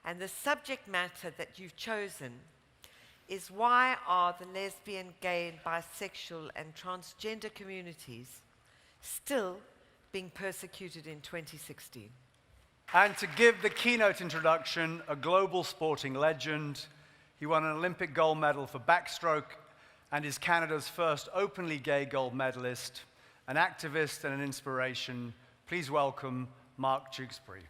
And the subject matter that you've chosen is why are the lesbian, gay, and bisexual and transgender communities still being persecuted in 2016? And to give the keynote introduction, a global sporting legend, he won an Olympic gold medal for backstroke and is Canada's first openly gay gold medalist, an activist and an inspiration. Please welcome Mark Tewksbury.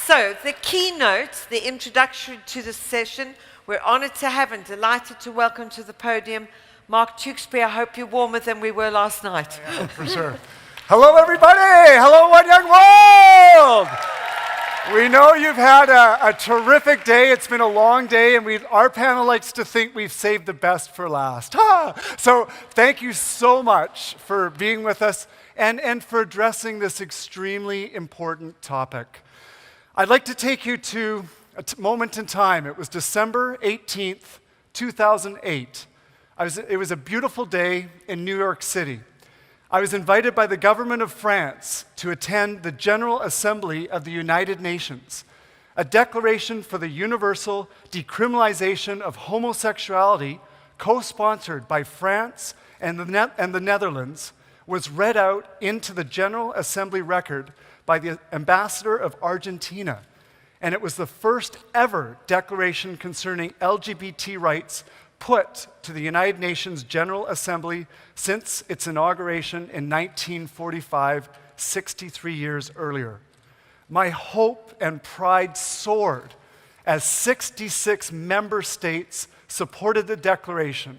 So, the keynote, the introduction to the session, we're honored to have and delighted to welcome to the podium Mark Tewksbury. I hope you're warmer than we were last night. Yeah, for sure. Hello, everybody. Hello, One Young World. We know you've had a terrific day. It's been a long day, and our panel likes to think we've saved the best for last. So thank you so much for being with us and for addressing this extremely important topic. I'd like to take you to a moment in time. It was December 18th, 2008. It was a beautiful day in New York City. I was invited by the government of France to attend the General Assembly of the United Nations, a declaration for the universal decriminalization of homosexuality, co-sponsored by France and the Netherlands, was read out into the General Assembly record by the ambassador of Argentina, and it was the first ever declaration concerning LGBT rights put to the United Nations General Assembly since its inauguration in 1945, 63 years earlier. My hope and pride soared as 66 member states supported the declaration,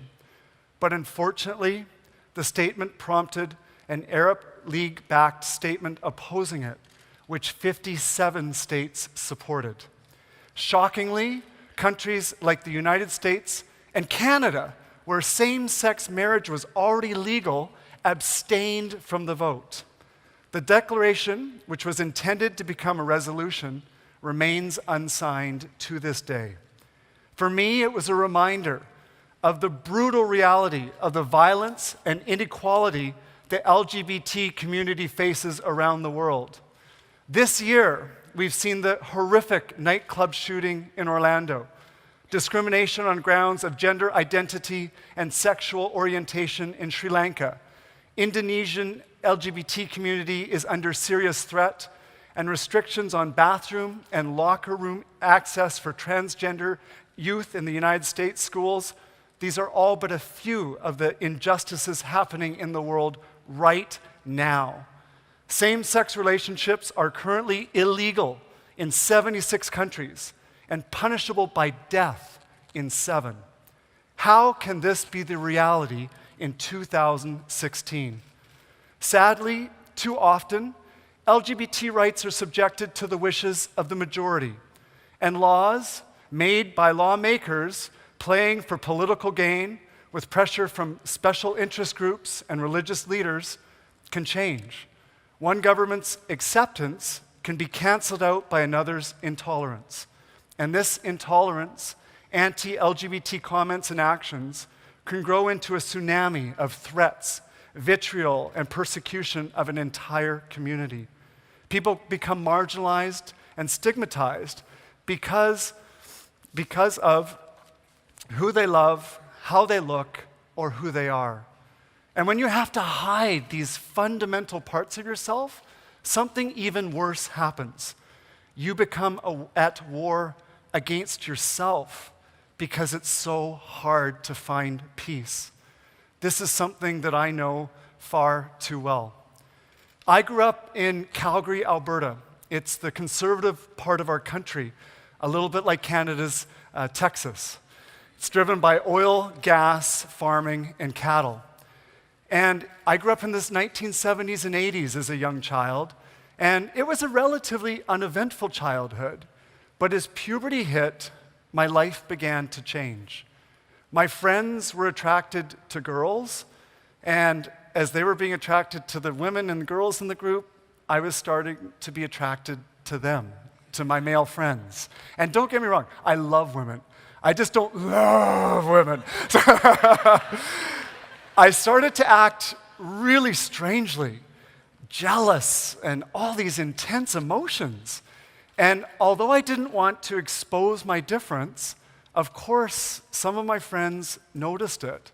but unfortunately, the statement prompted an Arab League-backed statement opposing it, which 57 states supported. Shockingly, countries like the United States and Canada, where same-sex marriage was already legal, abstained from the vote. The declaration, which was intended to become a resolution, remains unsigned to this day. For me, it was a reminder of the brutal reality of the violence and inequality the LGBT community faces around the world. This year, we've seen the horrific nightclub shooting in Orlando, discrimination on grounds of gender identity and sexual orientation in Sri Lanka. Indonesian LGBT community is under serious threat, and restrictions on bathroom and locker room access for transgender youth in the United States schools. These are all but a few of the injustices happening in the world right now. Same-sex relationships are currently illegal in 76 countries and punishable by death in 7. How can this be the reality in 2016? Sadly, too often, LGBT rights are subjected to the wishes of the majority, and laws made by lawmakers playing for political gain with pressure from special interest groups and religious leaders can change. One government's acceptance can be canceled out by another's intolerance. And this intolerance, anti-LGBT comments and actions, can grow into a tsunami of threats, vitriol, and persecution of an entire community. People become marginalized and stigmatized because of who they love, how they look, or who they are. And when you have to hide these fundamental parts of yourself, something even worse happens. You become at war against yourself because it's so hard to find peace. This is something that I know far too well. I grew up in Calgary, Alberta. It's the conservative part of our country, a little bit like Canada's Texas. It's driven by oil, gas, farming, and cattle. And I grew up in the 1970s and 80s as a young child, and it was a relatively uneventful childhood. But as puberty hit, my life began to change. My friends were attracted to girls, and as they were being attracted to the women and girls in the group, I was starting to be attracted to them, to my male friends. And don't get me wrong, I love women. I just don't love women. I started to act really strangely jealous and all these intense emotions. And although I didn't want to expose my difference, of course, some of my friends noticed it.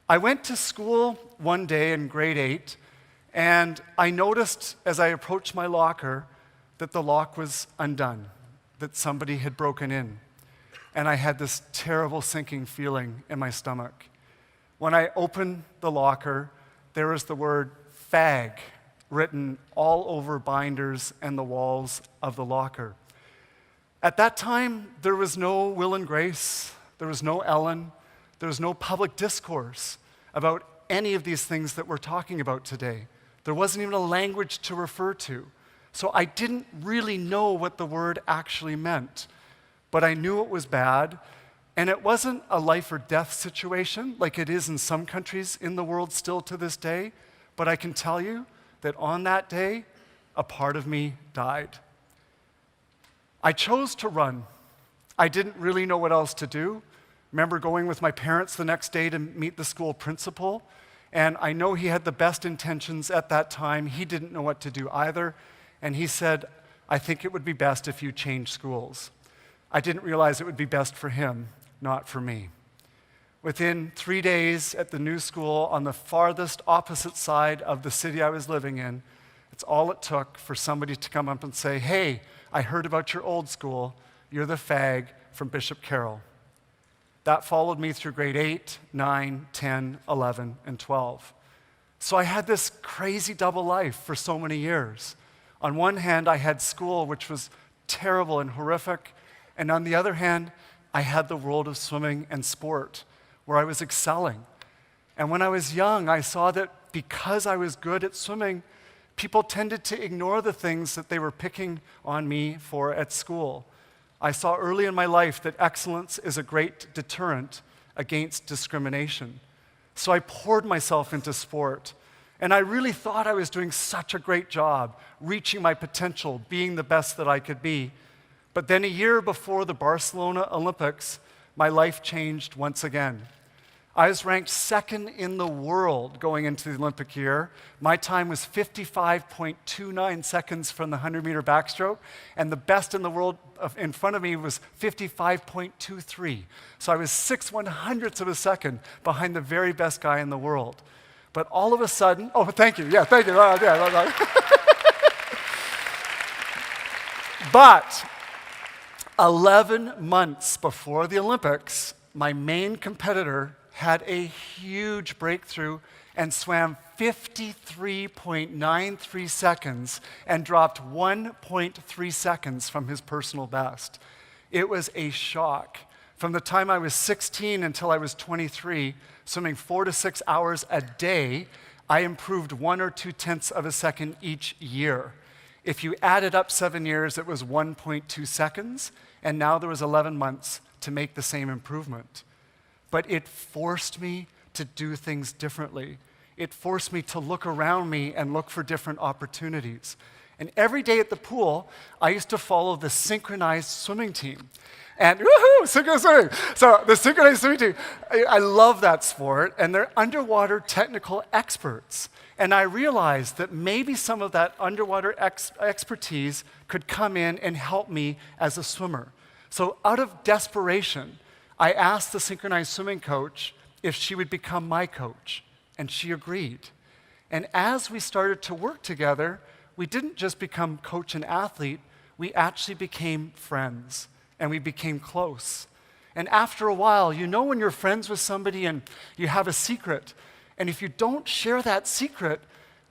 I went to school one day in grade 8, and I noticed as I approached my locker that the lock was undone, that somebody had broken in. And I had this terrible sinking feeling in my stomach. When I opened the locker, there was the word fag written all over binders and the walls of the locker. At that time, there was no Will and Grace, there was no Ellen, there was no public discourse about any of these things that we're talking about today. There wasn't even a language to refer to. So I didn't really know what the word actually meant, but I knew it was bad, and it wasn't a life or death situation like it is in some countries in the world still to this day, but I can tell you that on that day, a part of me died. I chose to run. I didn't really know what else to do. Remember going with my parents the next day to meet the school principal, and I know he had the best intentions at that time. He didn't know what to do either, and he said, I think it would be best if you change schools. I didn't realize it would be best for him, not for me. Within 3 days at the new school on the farthest opposite side of the city I was living in, it's all it took for somebody to come up and say, hey, I heard about your old school. You're the fag from Bishop Carroll. That followed me through grade 8, 9, 10, 11, and 12. So I had this crazy double life for so many years. On one hand, I had school, which was terrible and horrific, and on the other hand, I had the world of swimming and sport, where I was excelling. And when I was young, I saw that because I was good at swimming, people tended to ignore the things that they were picking on me for at school. I saw early in my life that excellence is a great deterrent against discrimination. So I poured myself into sport, and I really thought I was doing such a great job, reaching my potential, being the best that I could be. But then a year before the Barcelona Olympics, my life changed once again. I was ranked second in the world going into the Olympic year. My time was 55.29 seconds from the 100-meter backstroke, and the best in the world in front of me was 55.23. So I was 6/100ths of a second behind the very best guy in the world. But all of a sudden, oh, thank you, yeah, thank you. But 11 months before the Olympics, my main competitor had a huge breakthrough and swam 53.93 seconds and dropped 1.3 seconds from his personal best. It was a shock. From the time I was 16 until I was 23, swimming 4 to 6 hours a day, I improved 1 or 2 tenths of a second each year. If you added up 7 years, it was 1.2 seconds, and now there was 11 months to make the same improvement. But it forced me to do things differently. It forced me to look around me and look for different opportunities. And every day at the pool, I used to follow the synchronized swimming team. And woohoo, synchronized swimming. So the synchronized swimming team, I love that sport, and they're underwater technical experts. And I realized that maybe some of that underwater expertise could come in and help me as a swimmer. So out of desperation, I asked the synchronized swimming coach if she would become my coach, and she agreed. And as we started to work together, we didn't just become coach and athlete, we actually became friends, and we became close. And after a while, you know when you're friends with somebody and you have a secret, and if you don't share that secret,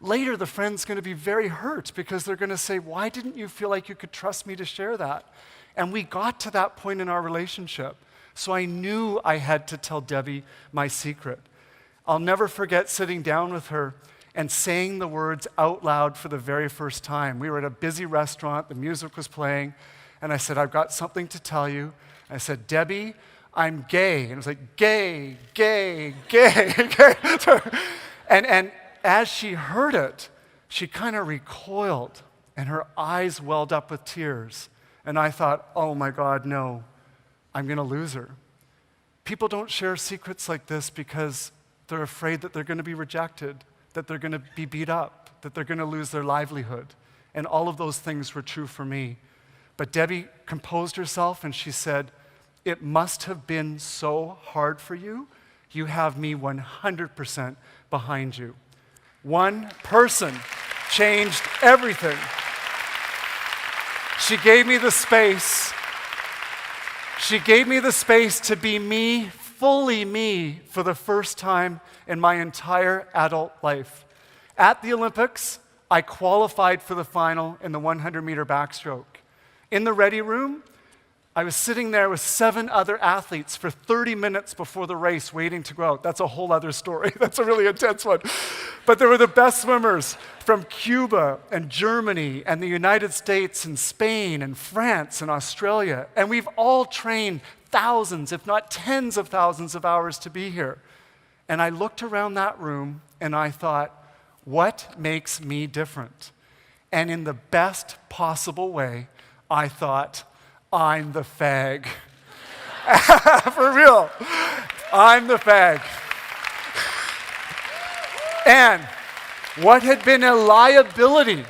later the friend's going to be very hurt because they're going to say, why didn't you feel like you could trust me to share that? And we got to that point in our relationship. So I knew I had to tell Debbie my secret. I'll never forget sitting down with her and saying the words out loud for the very first time. We were at a busy restaurant, the music was playing, and I said, I've got something to tell you. I said, Debbie, I'm gay. And it was like, gay, gay, gay, gay. And as she heard it, she kind of recoiled, and her eyes welled up with tears. And I thought, oh my God, no. I'm going to lose her. People don't share secrets like this because they're afraid that they're going to be rejected, that they're going to be beat up. that they're going to lose their livelihood. And all of those things were true for me. But Debbie composed herself and she said, "It must have been so hard for you. You have me 100% behind you." One person changed everything. She gave me the space. She gave me the space to be me, fully me, for the first time in my entire adult life. At the Olympics, I qualified for the final in the 100-meter backstroke. In the ready room, I was sitting there with 7 other athletes for 30 minutes before the race waiting to go out. That's a whole other story. That's a really intense one. But there were the best swimmers from Cuba and Germany and the United States and Spain and France and Australia. And we've all trained thousands, if not tens of thousands of hours to be here. And I looked around that room and I thought, what makes me different? And in the best possible way, I thought, I'm the fag. For real. I'm the fag. And what had been a liability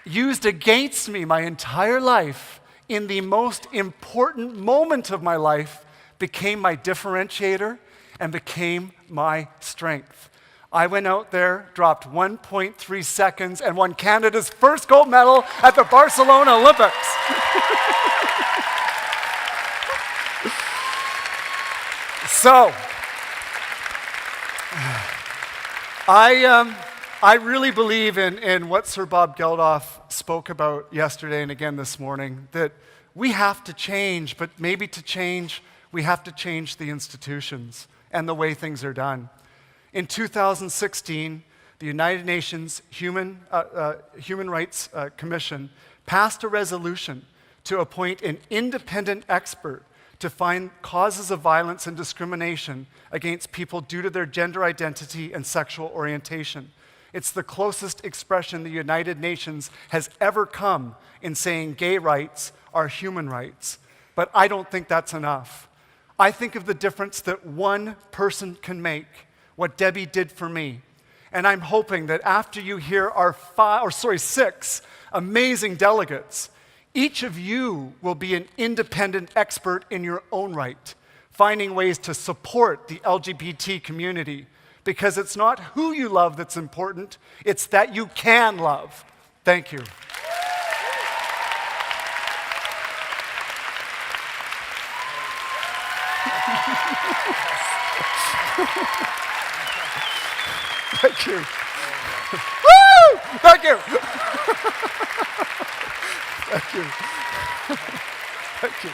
used against me my entire life in the most important moment of my life became my differentiator and became my strength. I went out there, dropped 1.3 seconds, and won Canada's first gold medal at the Barcelona Olympics. So, I really believe in what Sir Bob Geldof spoke about yesterday and again this morning, that we have to change, but maybe to change, we have to change the institutions and the way things are done. In 2016, the United Nations Human Rights Commission passed a resolution to appoint an independent expert to find causes of violence and discrimination against people due to their gender identity and sexual orientation. It's the closest expression the United Nations has ever come in saying gay rights are human rights. But I don't think that's enough. I think of the difference that one person can make, what Debbie did for me. And I'm hoping that after you hear our 6 amazing delegates, each of you will be an independent expert in your own right, finding ways to support the LGBT community, because it's not who you love that's important, it's that you can love. Thank you. Thank you. Woo! Thank you. Thank you. Thank you.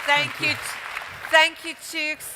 Thank you. Thank you, Tewks.